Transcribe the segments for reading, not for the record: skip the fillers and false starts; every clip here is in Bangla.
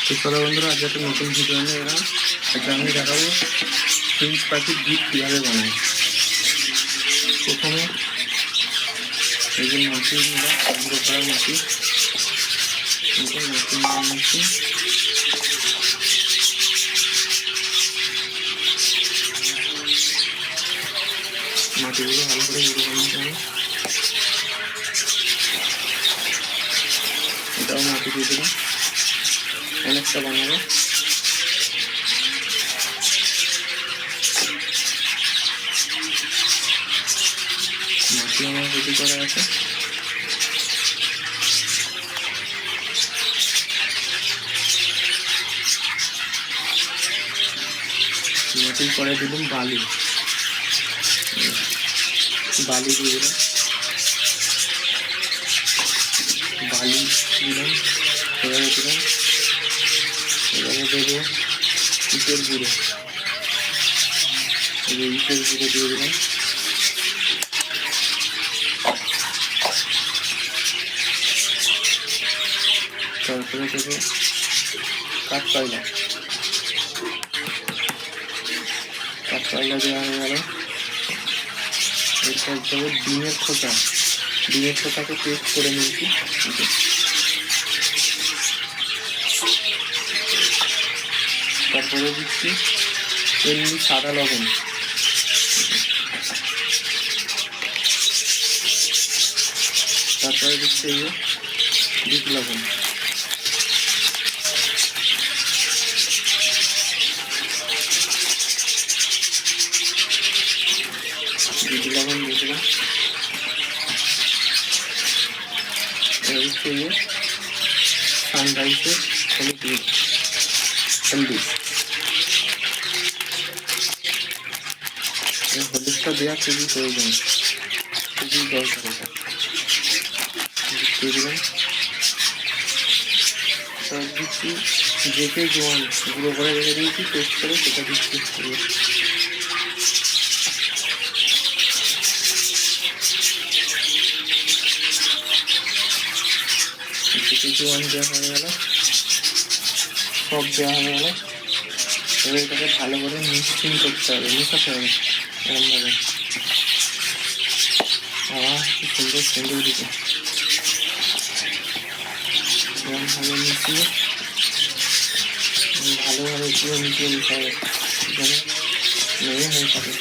তো চলো বন্ধুরা, আজ একটা নতুন ভিডিও নিয়ে এলাম। আজকে আমি দেখাবো ফিঞ্চ পাখির ডিপ কীভাবে বানাই। প্রথমে এই যে মাটি নিলাম, গুঁড়ো করা মাটি, মাটি নিয়ে নিচ্ছি। মাটিগুলো ভালো করে গুঁড়ো করে নিতে হবে। এটাও মাটি দিয়ে দিলাম, অনেকটা বানাবো। মাটি আমার রেডি করা আছে। মাটির পরে দিলাম বালি, বালি দিয়ে দিলাম, বালি দিলাম, এবারে দিলাম, এবারে দেবো ইটের গুঁড়ো, ইটের গুঁড়ো দিয়ে দিলাম। তারপরে দেবো কাঠকয়লা, কাঠকয়লা দেওয়া হয়ে গেল। এরপর দেবো ডিমের খোসা, ডিমের খোসাকে পেস্ট করে নিয়েছি। তারপরে দিচ্ছি এমনি সাদা লবণ, তারপরে দিচ্ছি এই বিট লবণ, বিট লবণ দিয়ে দিলাম। এবার দিচ্ছি সানরাইসের হলুদ, হলুদটা দেওয়া খুবই প্রয়োজন, খুবই দরকার। এটা দিয়ে দিলাম। তার দিচ্ছি যেতে জোয়ান গুঁড়ো করে রেখে দিয়েছি, পেস্ট করে সেটা দিচ্ছি। যেতে জোয়ান দেওয়া হয়ে গেল, সব দেওয়া হয়ে গেল। এবার এটাকে ভালো করে মিক্সিং করতে হবে, মেশাতে হবে এরকমভাবে। কি সুন্দর সুন্দর দিতে এরকমভাবে মিশিয়ে ভালোভাবে পুরো মিশিয়ে নিতে হবে, যেন নেড়ে হয়ে থাকে।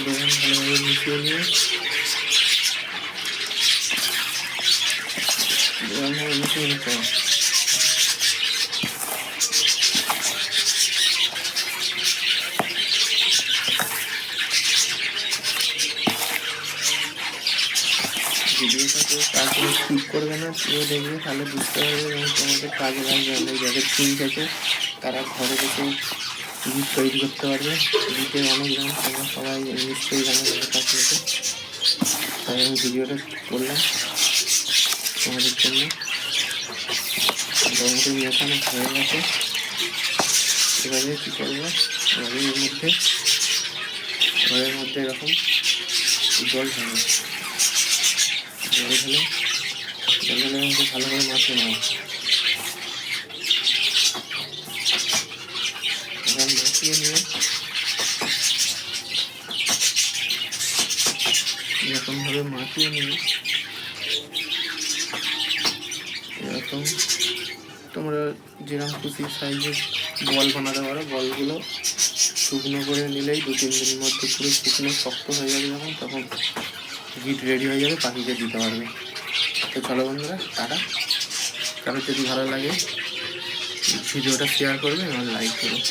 দেখুন ভালোভাবে মিশিয়ে নিয়ে এরকমভাবে মিশিয়ে নিতে হবে। ভিডিওটাকে তারপরে স্কিপ করবে না, পুরো দেখবে, তাহলে বুঝতে পারবে এবং তোমাদের কাজে লাগবে। অনেক যাদের ফিঞ্চ আছে তারা ঘরে বসে গিট তৈরি করতে পারবে। গিটের অনেক দাম, তোমরা সবাই নিশ্চয়ই জানো তাদের কাছ থেকে। তাই আমি ভিডিওটা করলাম তোমাদের জন্য। মোটামুটি মেশানো হয়ে গেছে। এবারে কী করবো, এবারে ঘরের মধ্যে এরকম জল ঢালবো, জল ঢালে আমাকে ভালো করে মাখিয়ে নেওয়া। এবার মাখিয়ে নিয়ে এরকমভাবে মাখিয়ে নিয়ে এরকম তোমরা যেরকম খুশি সাইজের বল বানাতে পারো। বলগুলো শুকনো করে নিলেই 2-3 দিনের মধ্যে পুরো শুকনো শক্ত হয়ে যাবে। যখন তখন গিট রেডি হয়ে যাবে, পাখিকে দিতে পারবে। তো চলো বন্ধুরা, টাটা। কারো যদি ভালো লাগে ভিডিওটা শেয়ার করবে এবং লাইক করবে।